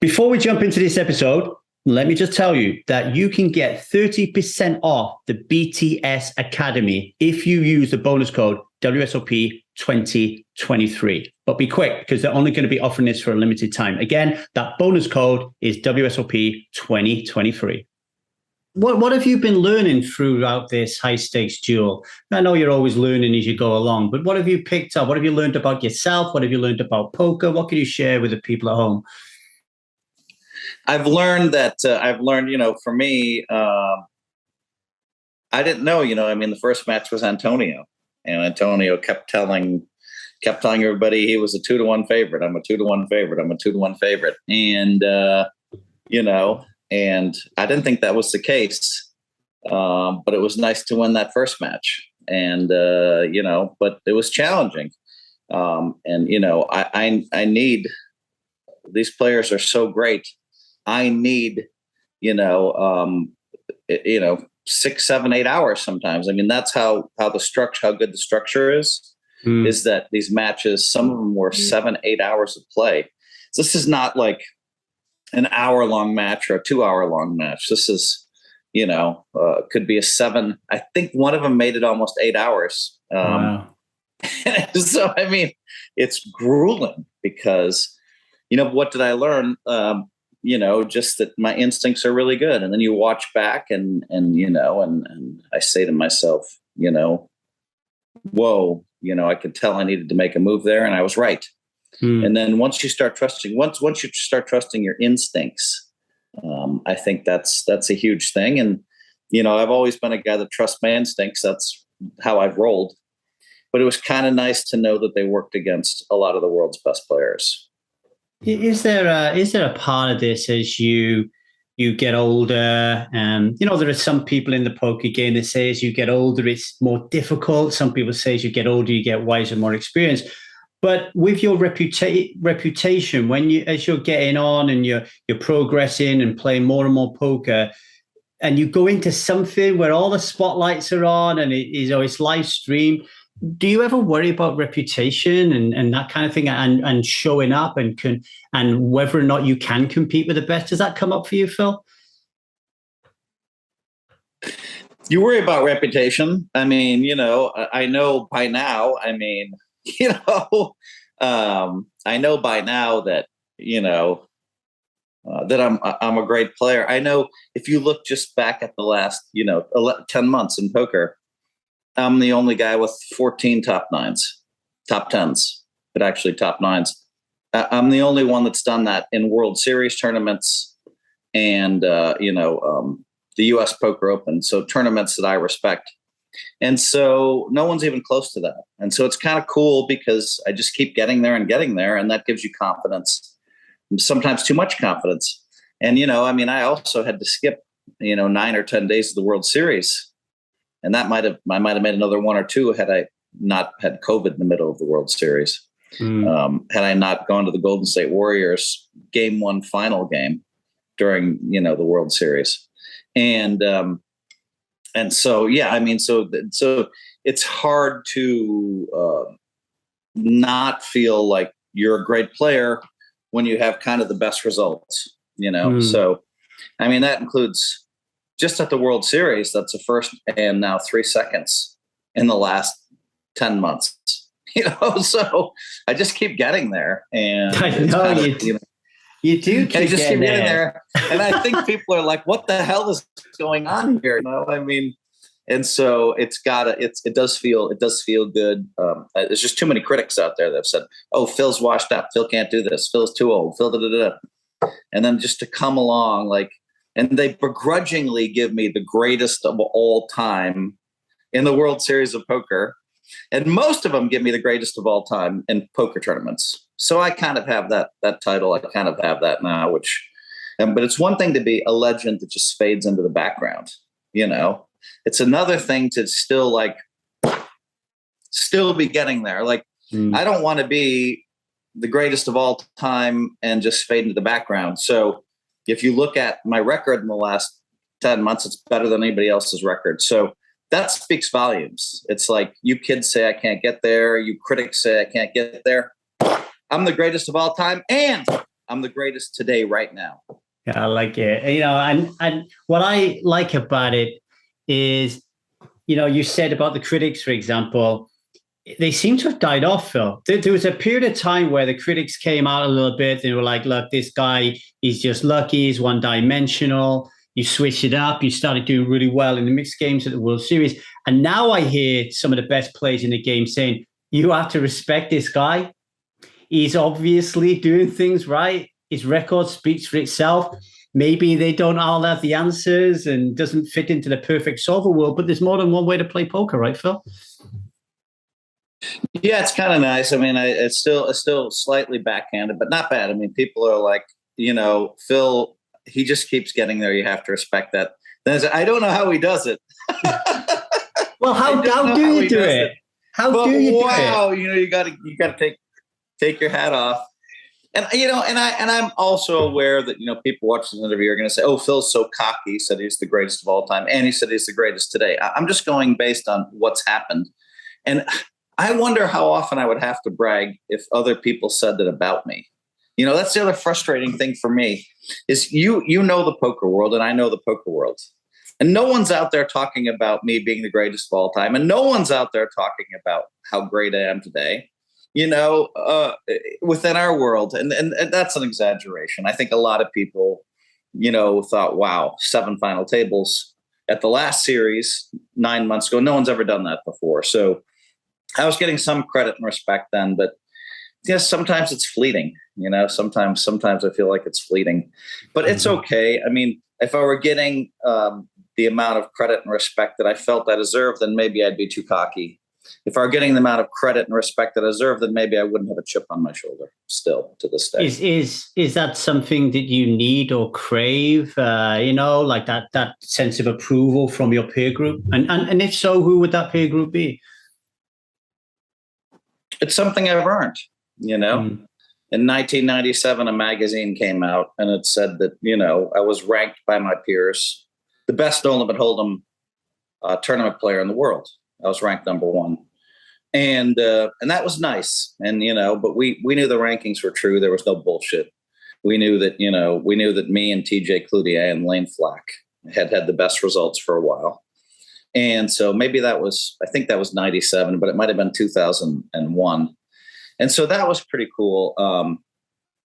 Before we jump into this episode, let me just tell you that you can get 30% off the BTS Academy if you use the bonus code WSOP 2023. But be quick, because they're only going to be offering this for a limited time. Again, that bonus code is WSOP 2023. What have you been learning throughout this high stakes duel? I know you're always learning as you go along, but what have you picked up? What have you learned about yourself? What have you learned about poker? What can you share with the people at home? I've learned, for me, I didn't know, the first match was Antonio, and Antonio kept telling everybody he was a 2-1 favorite. I'm a 2-1 favorite. I'm a 2-1 favorite. And, and I didn't think that was the case. But it was nice to win that first match. And, but it was challenging. I need, these players are so great. I need, 6, 7, 8 hours sometimes. I mean, that's how good the structure is that these matches, some of them were 7, 8 hours of play. So this is not like an hour-long match or a 2-hour-long match. This is, could be a 7. I think one of them made it almost 8 hours. Wow. So, I mean, it's grueling because, what did I learn? Just that my instincts are really good. And then you watch back and I say to myself, whoa, I could tell I needed to make a move there. And I was right. And then once you start trusting your instincts, I think that's a huge thing. And, I've always been a guy that trusts my instincts. That's how I've rolled. But it was kind of nice to know that they worked against a lot of the world's best players. Is there a part of this as you get older? There are some people in the poker game that say as you get older, it's more difficult. Some people say as you get older, you get wiser, more experienced. But with your reputation, as you're getting on and you're progressing and playing more and more poker, and you go into something where all the spotlights are on and it's live stream, do you ever worry about reputation and that kind of thing and showing up and whether or not you can compete with the best? Does that come up for you, Phil? You worry about reputation. I mean, I know by now, I know by now that, that I'm a great player. I know if you look just back at the last, 10 months in poker, I'm the only guy with 14 top 10s, but actually top 9s. I'm the only one that's done that in World Series tournaments and, the U.S. Poker Open. So tournaments that I respect. And so no one's even close to that. And so it's kind of cool because I just keep getting there. And that gives you confidence, sometimes too much confidence. And, I also had to skip, 9 or 10 days of the World Series. And I might have made another 1 or 2 had I not had COVID in the middle of the World Series. Had I not gone to the Golden State Warriors Game 1 final game during, the World Series. And so, yeah, so it's hard to not feel like you're a great player when you have kind of the best results, So, that includes just at the World Series, that's a first and now 3 seconds in the last 10 months, so I just keep getting there. And I know you do keep getting there. And I think people are like, what the hell is going on here? And so it does feel good. There's just too many critics out there that have said, oh, Phil's washed up. Phil can't do this. Phil's too old. Phil, and then just to come along, and they begrudgingly give me the greatest of all time in the World Series of Poker. And most of them give me the greatest of all time in poker tournaments. So I kind of have that title. I kind of have that now, but it's one thing to be a legend that just fades into the background. It's another thing to still be getting there. I don't want to be the greatest of all time and just fade into the background. So if you look at my record in the last 10 months, it's better than anybody else's record. So that speaks volumes. It's like you kids say I can't get there. You critics say I can't get there. I'm the greatest of all time, and I'm the greatest today, right now. Yeah, I like it. And what I like about it is, you said about the critics, for example, they seem to have died off, Phil. There was a period of time where the critics came out a little bit. They were like, look, this guy is just lucky. He's one-dimensional. You switch it up. You started doing really well in the mixed games at the World Series. And now I hear some of the best players in the game saying, you have to respect this guy. He's obviously doing things right. His record speaks for itself. Maybe they don't all have the answers and doesn't fit into the perfect solver world, but there's more than one way to play poker, right, Phil? Yeah, it's kind of nice. I mean, it's still slightly backhanded, but not bad. I mean, people are like, Phil, he just keeps getting there. You have to respect that. Then I don't know how he does it. Well, how do you do it? How do you do it? Wow, you got to take your hat off. And I'm also aware that people watching this interview are going to say, "Oh, Phil's so cocky. He said he's the greatest of all time, and he said he's the greatest today." I'm just going based on what's happened, and I wonder how often I would have to brag if other people said that about me. That's the other frustrating thing for me is you know the poker world, and I know the poker world, and no one's out there talking about me being the greatest of all time, and no one's out there talking about how great I am today. Within our world. And that's an exaggeration. I think a lot of people, thought, wow, 7 final tables at the last series 9 months ago. No one's ever done that before. So I was getting some credit and respect then, but yes, sometimes it's fleeting. Sometimes I feel like it's fleeting, but it's okay. I mean, if I were getting the amount of credit and respect that I felt I deserved, then maybe I'd be too cocky. If I were getting the amount of credit and respect that I deserve, then maybe I wouldn't have a chip on my shoulder still to this day. Is that something that you need or crave, like that sense of approval from your peer group? And if so, who would that peer group be? It's something I've earned, In 1997, a magazine came out and it said that, I was ranked by my peers the best no-limit hold'em tournament player in the world. I was ranked number 1. And that was nice. And, but we knew the rankings were true. There was no bullshit. We knew that, me and TJ Cloutier and Lane Flack had the best results for a while. And so maybe I think that was 97, but it might've been 2001. And so that was pretty cool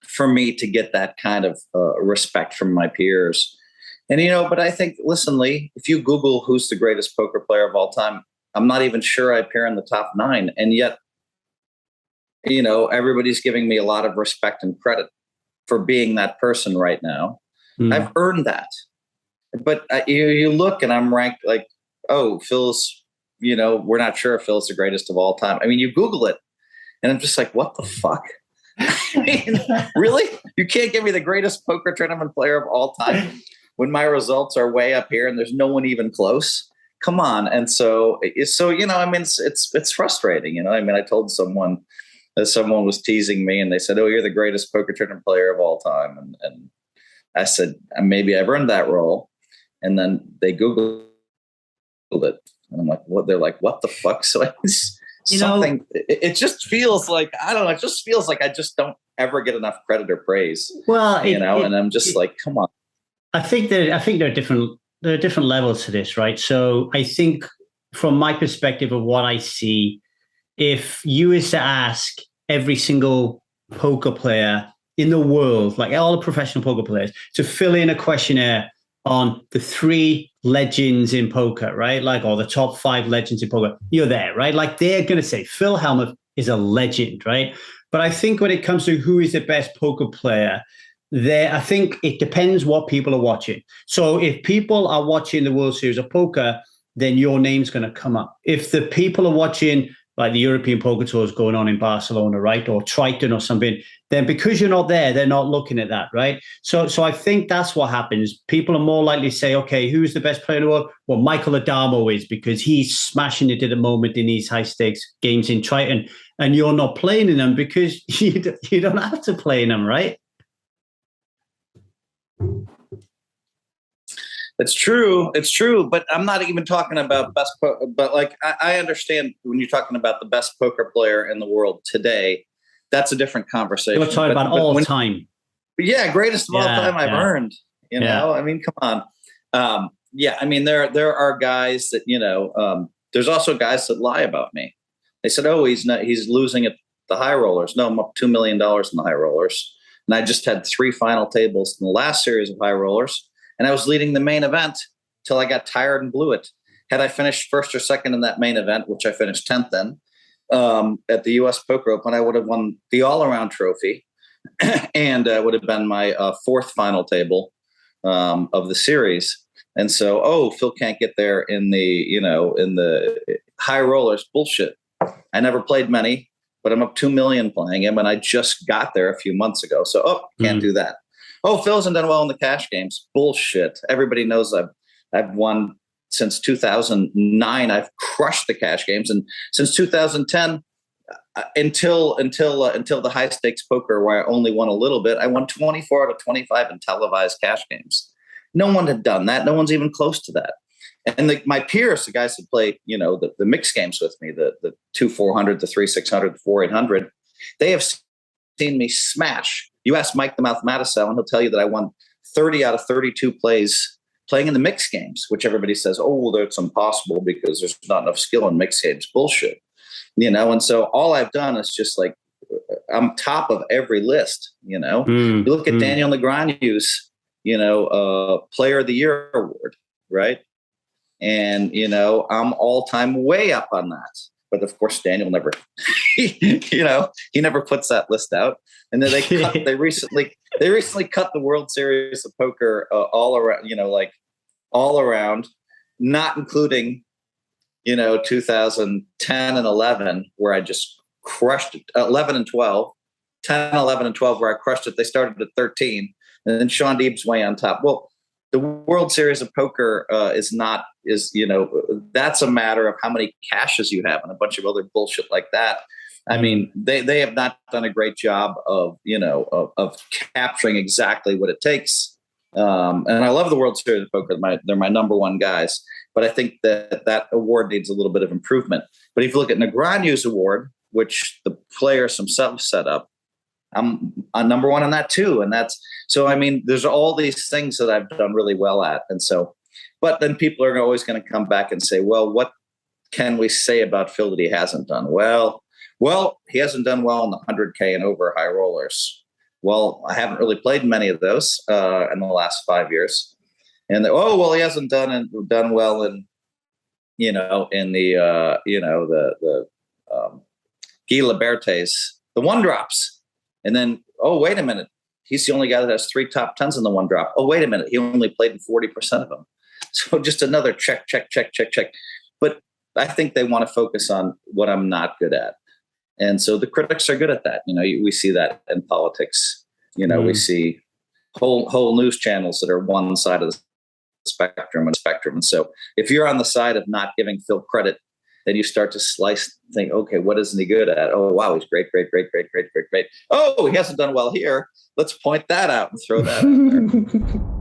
for me to get that kind of respect from my peers. And, but I think, listen, Lee, if you Google who's the greatest poker player of all time, I'm not even sure I appear in the top 9. And yet, everybody's giving me a lot of respect and credit for being that person right now. I've earned that. But you look and I'm ranked like, oh, Phil's, we're not sure if Phil's the greatest of all time. I mean, you Google it and I'm just like, what the fuck? I mean, really? You can't give me the greatest poker tournament player of all time when my results are way up here and there's no one even close? Come on. And so, I mean, it's frustrating, I mean, I told someone was teasing me and they said, oh, you're the greatest poker tournament player of all time. And I said, maybe I've earned that role. And then they Googled it and I'm like, what? They're like, what the fuck? So it's something, it just feels like, I don't know. It just feels like I just don't ever get enough credit or praise, and I'm just like, come on. I think there are different levels to this, right? So I think from my perspective of what I see, if you was to ask every single poker player in the world, like all the professional poker players, to fill in a questionnaire on the 3 legends in poker, right? Like, or the top 5 legends in poker, you're there, right? Like they're going to say Phil Hellmuth is a legend, right? But I think when it comes to who is the best poker player, I think it depends what people are watching. So if people are watching the World Series of Poker, then your name's going to come up. If the people are watching like the European Poker Tours going on in Barcelona, right, or Triton or something, then because you're not there, they're not looking at that, right? So I think that's what happens. People are more likely to say, okay, who's the best player in the world? Well, Michael Adamo is, because he's smashing it at the moment in these high stakes games in Triton, and you're not playing in them because you don't have to play in them, right? It's true. But I'm not even talking about best, but like, I understand when you're talking about the best poker player in the world today, that's a different conversation. You're talking about all time. Yeah, greatest of all time I've earned. You know, Yeah. I mean, come on. Yeah, I mean, there are guys that, you know, there's also guys that lie about me. They said, oh, he's losing at the high rollers. No, I'm up $2 million in the high rollers. And I just had 3 final tables in the last series of high rollers. And I was leading the main event till I got tired and blew it. Had I finished first or second in that main event, which I finished 10th in, at the U.S. Poker Open, I would have won the all-around trophy, and would have been my 4th final table of the series. And so, Phil can't get there in the high rollers. Bullshit. I never played many, but I'm up 2 million playing him, and I just got there a few months ago. So, can't do that. Phil hasn't done well in the cash games. Bullshit. Everybody knows I've won since 2009. I've crushed the cash games, and since 2010 until the high stakes poker, where I only won a little bit, I won 24 out of 25 in televised cash games. No one had done that. No one's even close to that. And my peers, the guys that play, you know, the mixed games with me, the 2-400, the 3-600, the 4-800, they have seen me smash. You ask Mike the Mathematician, and he'll tell you that I won 30 out of 32 plays playing in the mixed games, which everybody says, that's impossible because there's not enough skill in mixed games. Bullshit. You know, and so all I've done is just like, I'm top of every list, you know. You look at Daniel Negreanu's, you know, Player of the Year award, right? And, you know, I'm all-time way up on that. But of course, Daniel never, you know, he never puts that list out. And then they recently cut the World Series of Poker all around, you know, like all around, not including, you know, 2010 and 11, where I just crushed it. 11 and 12, 10, 11 and 12, where I crushed it. They started at 13, and then Sean Deeb's way on top. Well, the World Series of Poker is you know, that's a matter of how many cashes you have and a bunch of other bullshit like that. I mean, they have not done a great job of, you know, of capturing exactly what it takes. And I love the World Series of Poker. They're my number one guys. But I think that award needs a little bit of improvement. But if you look at Negreanu's award, which the players themselves set up, I'm number one on that too. And so, I mean, there's all these things that I've done really well at. And so, but then people are always going to come back and say, well, what can we say about Phil that he hasn't done? Well, he hasn't done well in the 100K and over high rollers. Well, I haven't really played many of those in the last 5 years. And he hasn't done well in, you know, in the Guy Liberté's, the one drops. And then, wait a minute, he's the only guy that has 3 top 10s in the one drop. Oh, wait a minute, he only played in 40% of them. So just another check. But I think they want to focus on what I'm not good at. And so the critics are good at that. You know, we see that in politics. You know, we see whole news channels that are one side of the spectrum. And so if you're on the side of not giving Phil credit, then you start to slice, think, okay, what isn't he good at? Oh, wow, he's great. Oh, he hasn't done well here. Let's point that out and throw that out there.